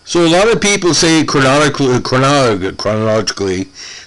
So a lot of people say chronologically,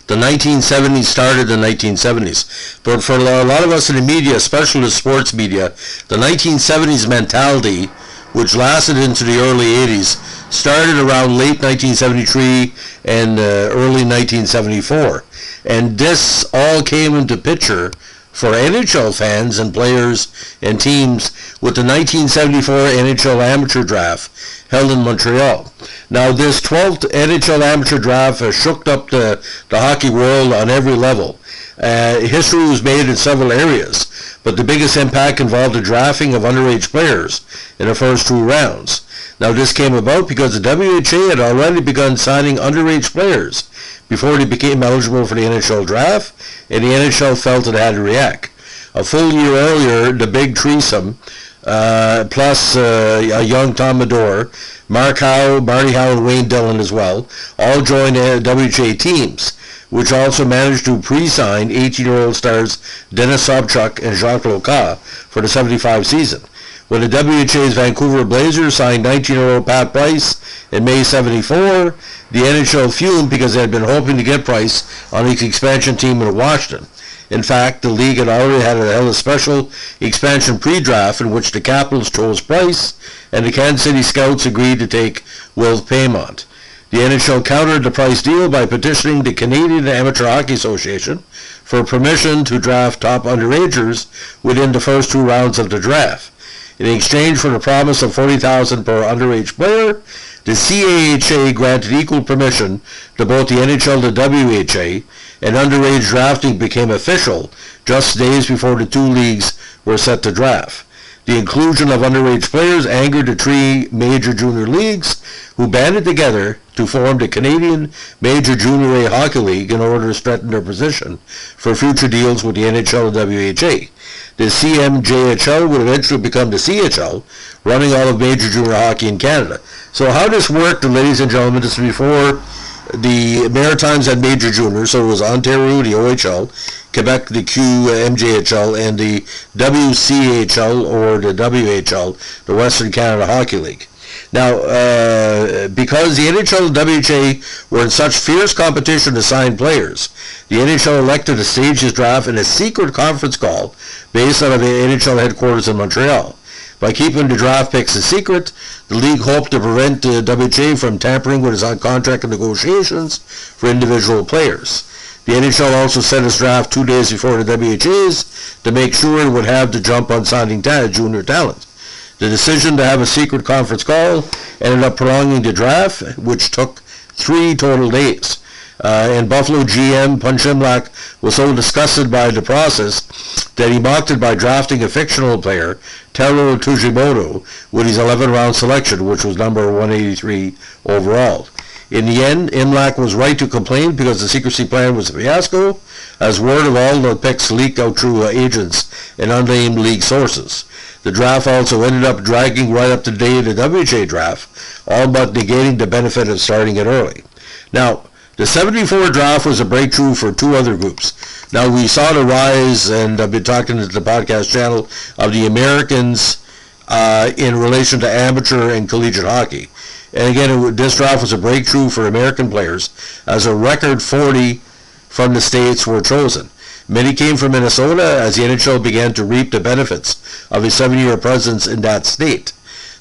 the 1970s started in the 1970s. But for a lot of us in the media, especially the sports media, the 1970s mentality, which lasted into the early 80s, started around late 1973 and early 1974. And this all came into picture for NHL fans and players and teams with the 1974 NHL Amateur Draft held in Montreal. Now, this 12th NHL Amateur Draft has shook up the hockey world on every level. History was made in several areas, but the biggest impact involved the drafting of underage players in the first two rounds. Now, this came about because the WHA had already begun signing underage players before they became eligible for the NHL draft, and the NHL felt it had to react. A full year earlier, the big threesome, plus a young Tom Madore, Marty Howe, and Wayne Dillon as well, all joined WHA teams, which also managed to pre-sign 18-year-old stars Denis Sobchuk and Jacques Loca for the 75 season. When the WHA's Vancouver Blazers signed 19-year-old Pat Price in May 74, the NHL fumed because they had been hoping to get Price on its expansion team in Washington. In fact, the league had already held a special expansion pre-draft in which the Capitals chose Price, and the Kansas City Scouts agreed to take Wilf Paymont. The NHL countered the Price deal by petitioning the Canadian Amateur Hockey Association for permission to draft top underagers within the first two rounds of the draft. In exchange for the promise of $40,000 per underage player, the CAHA granted equal permission to both the NHL and the WHA, and underage drafting became official just days before the two leagues were set to draft. The inclusion of underage players angered the three major junior leagues, who banded together to form the Canadian Major Junior A Hockey League in order to strengthen their position for future deals with the NHL and WHA. The CMJHL would eventually become the CHL, running all of major junior hockey in Canada. So how this worked, ladies and gentlemen, this is before the Maritimes had major juniors, so it was Ontario, the OHL, Quebec, the QMJHL, and the WCHL, or the WHL, the Western Canada Hockey League. Now, because the NHL and WHA were in such fierce competition to sign players, the NHL elected to stage this draft in a secret conference call based out of the NHL headquarters in Montreal. By keeping the draft picks a secret, the league hoped to prevent the WHA from tampering with its contract negotiations for individual players. The NHL also set its draft 2 days before the WHA's to make sure it would have the jump on signing junior talent. The decision to have a secret conference call ended up prolonging the draft, which took 3 total days. And Buffalo GM Punch Imlach was so disgusted by the process that he mocked it by drafting a fictional player, Teruo Tujimoto, with his 11th-round selection, which was number 183 overall. In the end, Imlach was right to complain because the secrecy plan was a fiasco, as word of all the picks leaked out through agents and unnamed league sources. The draft also ended up dragging right up to the day of the WHA draft, all but negating the benefit of starting it early. Now, the 74 draft was a breakthrough for 2 other groups. Now, we saw the rise, and I've been talking to the podcast channel, of the Americans in relation to amateur and collegiate hockey. And again, this draft was a breakthrough for American players, as a record 40 from the States were chosen. Many came from Minnesota as the NHL began to reap the benefits of his 7-year presence in that state.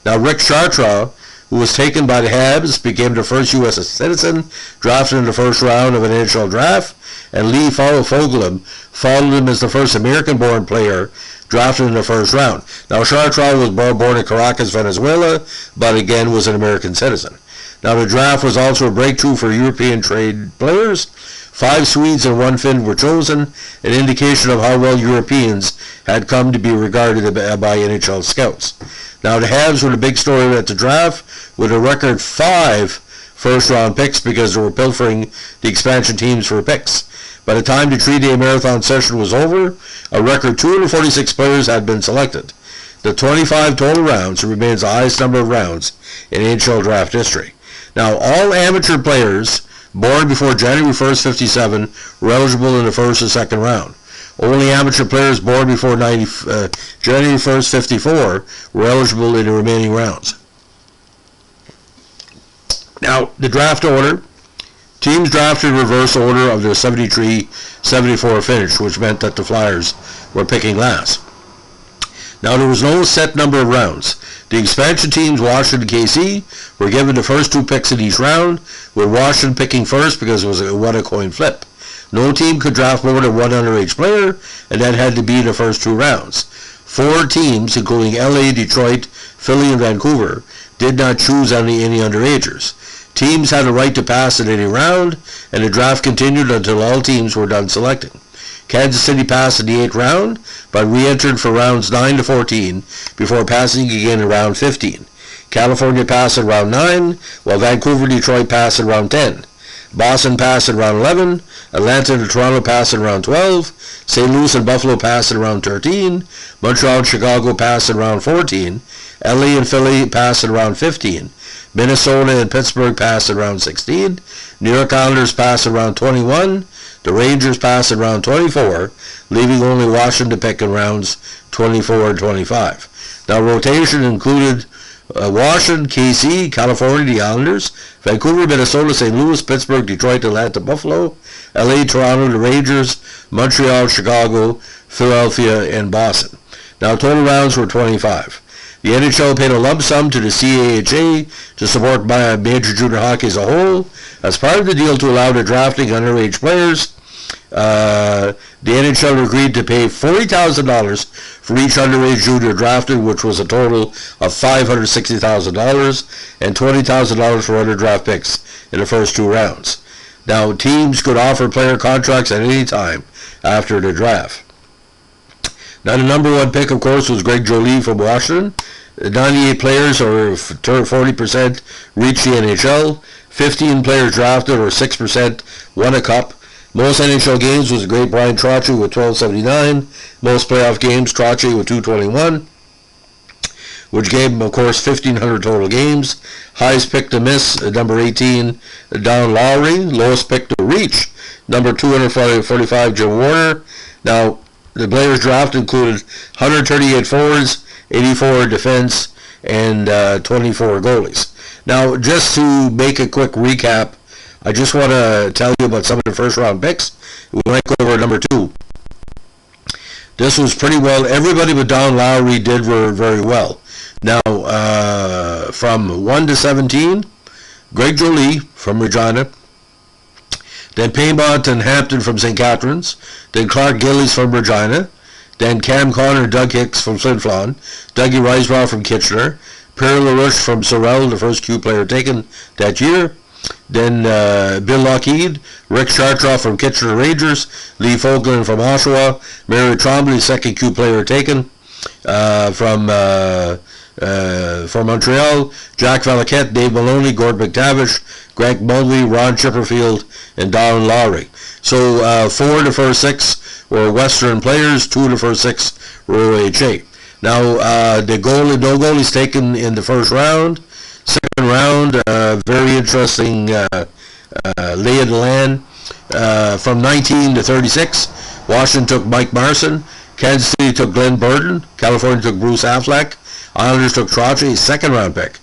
Now, Rick Chartraw, who was taken by the Habs, became the first U.S. citizen drafted in the first round of an NHL draft, and Lee Fogelum followed him as the first American-born player drafted in the first round. Now, Chartraw was born in Caracas, Venezuela, but again was an American citizen. Now, the draft was also a breakthrough for European trade players. 5 Swedes and 1 Finn were chosen, an indication of how well Europeans had come to be regarded by NHL scouts. Now, the Habs were the big story at the draft, with a record 5 first-round picks because they were pilfering the expansion teams for picks. By the time the 3-day marathon session was over, a record 246 players had been selected. The 25 total rounds remains the highest number of rounds in NHL draft history. Now, all amateur players born before January 1st, 57 were eligible in the first and second round. Only amateur players born before January 1st, 54 were eligible in the remaining rounds. Now, the draft order. Teams drafted in reverse order of their 73-74 finish, which meant that the Flyers were picking last. Now, there was no set number of rounds. The expansion teams, Washington and KC, were given the first 2 picks in each round, with Washington picking first because it was a coin flip. No team could draft more than 1 underage player, and that had to be in the first 2 rounds. 4 teams, including LA, Detroit, Philly, and Vancouver, did not choose any underagers. Teams had a right to pass in any round, and the draft continued until all teams were done selecting. Kansas City passed in the 8th round, but re-entered for rounds 9 to 14 before passing again in round 15. California passed in round 9, while Vancouver and Detroit passed in round 10. Boston passed in round 11, Atlanta and Toronto passed in round 12, St. Louis and Buffalo passed in round 13, Montreal and Chicago passed in round 14, LA and Philly passed in round 15, Minnesota and Pittsburgh passed in round 16, New York Islanders passed in round 21, the Rangers passed in round 24, leaving only Washington to pick in rounds 24 and 25. Now, rotation included Washington, KC, California, the Islanders, Vancouver, Minnesota, St. Louis, Pittsburgh, Detroit, Atlanta, Buffalo, LA, Toronto, the Rangers, Montreal, Chicago, Philadelphia, and Boston. Now, total rounds were 25. The NHL paid a lump sum to the CAHA to support Major Junior Hockey as a whole. As part of the deal to allow the drafting underage players, the NHL agreed to pay $40,000 for each underage junior drafted, which was a total of $560,000, and $20,000 for other draft picks in the first 2 rounds. Now, teams could offer player contracts at any time after the draft. Now, the number 1 pick, of course, was Greg Jolie from Washington. 98 players, or 40%, reached the NHL. 15 players drafted, or 6%, won a cup. Most NHL games was the great Brian Chartraw with 1279. Most playoff games, Chartraw with 221, which gave him, of course, 1,500 total games. Highest pick to miss, number 18, Don Lowry. Lowest pick to reach, number 245, Jim Warner. Now, the players drafted included 138 forwards, 84 defense, and 24 goalies. Now, just to make a quick recap, I just want to tell you about some of the first round picks. We might go over number 2. This was pretty well. Everybody but Don Lowry did very well. Now, from 1 to 17, Greg Jolie from Regina. Then Paymont and Hampton from St. Catharines. Then Clark Gillies from Regina. Then Cam Connor and Doug Hicks from Flin Flon. Dougie Risebrough from Kitchener. Pierre LaRouche from Sorel, the first Q player taken that year. Then Bill Lockheed, Rick Chartraw from Kitchener Rangers, Lee Folkland from Oshawa, Mary Trombley, second Q player taken from Montreal, Jack Valaquette, Dave Maloney, Gord McTavish, Greg Mulvey, Ron Chipperfield, and Don Lowry. So 4 of the first 6 were Western players, 2 of the first 6 were OHA. Now, no goalies taken in the first round. Second round, very interesting lay of the land. From 19 to 36, Washington took Mike Marson. Kansas City took Glenn Burden. California took Bruce Affleck. Islanders took Trotty, second round pick.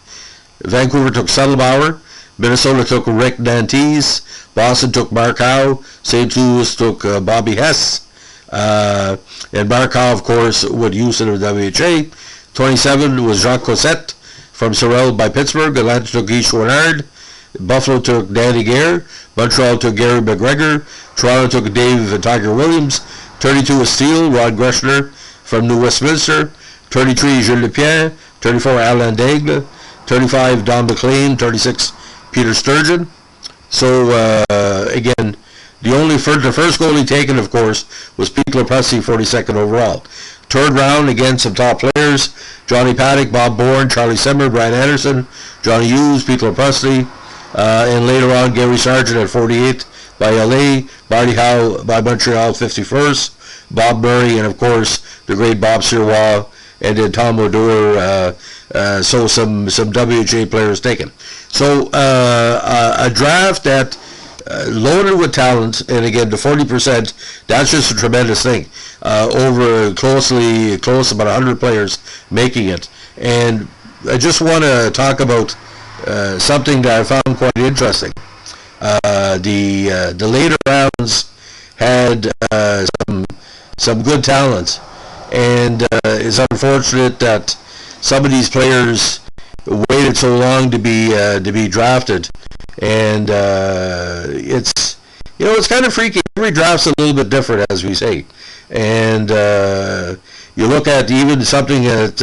Vancouver took Settlebauer. Minnesota took Rick Nantes. Boston took Mark Howe. St. Louis took Bobby Hess. And Mark Howe, of course, with Houston of WHA. 27 was Jacques Cossette from Sorel by Pittsburgh. Atlanta took Guy Chouinard. Buffalo took Danny Gare. Montreal took Gary McGregor. Toronto took Dave Tiger Williams. 32 was Steele, Rod Greshner from New Westminster. 33 Jules Lepierre. 34 Alain Daigle. 35 Don McLean. 36 Peter Sturgeon. So again, the first goalie taken, of course, was Pete Lepresti, 42nd overall. Third round, again, some top players: Johnny Paddock, Bob Bourne, Charlie Simmer, Brian Anderson, Johnny Hughes, Pete Lepresti, and later on Gary Sargent at 48 by LA, Marty Howe by Montreal, 51st, Bob Murray, and of course the great Bob Sirois, and then Tom O'Doer. So some WHA players taken. So a draft that loaded with talent, and again the 40%, that's just a tremendous thing. Over close about 100 players making it. And I just want to talk about something that I found quite interesting. The later rounds had some good talent, and it's unfortunate that some of these players waited so long to be drafted, and it's kind of freaky. Every draft's a little bit different, as we say, and you look at even something at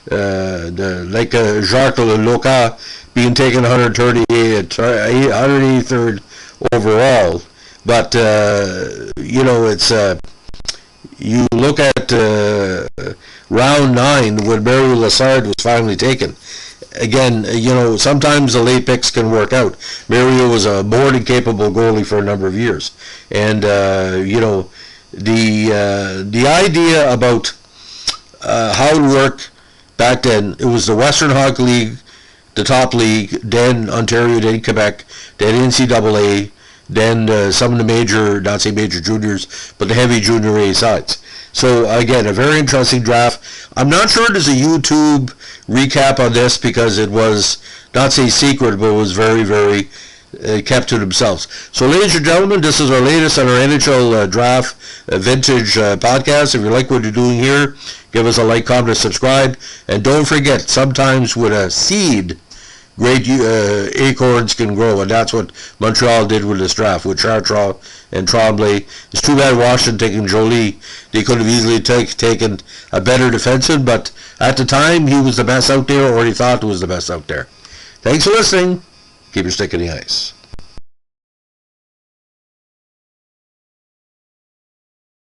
like Chartraw being taken 183rd overall, but it's you look at round 9 when Mario Lessard was finally taken. Again, sometimes the late picks can work out. Mario was a more than capable goalie for a number of years, and the idea about how it worked back then, it was the Western Hockey League, the top league, then Ontario, then Quebec, then NCAA, then some of the major, not say major juniors, but the heavy junior A sides. So again, a very interesting draft. I'm not sure there's a YouTube recap on this because it was, not say secret, but it was very, very kept to themselves. So ladies and gentlemen, this is our latest on our NHL draft vintage podcast. If you like what you're doing here, give us a like, comment, and subscribe. And don't forget, sometimes with a seed, great acorns can grow, and that's what Montreal did with this draft, with Chartraw and Tremblay. It's too bad Washington taking Jolie. They could have easily taken a better defenseman, but at the time, he was the best out there, or he thought he was the best out there. Thanks for listening. Keep your stick in the ice.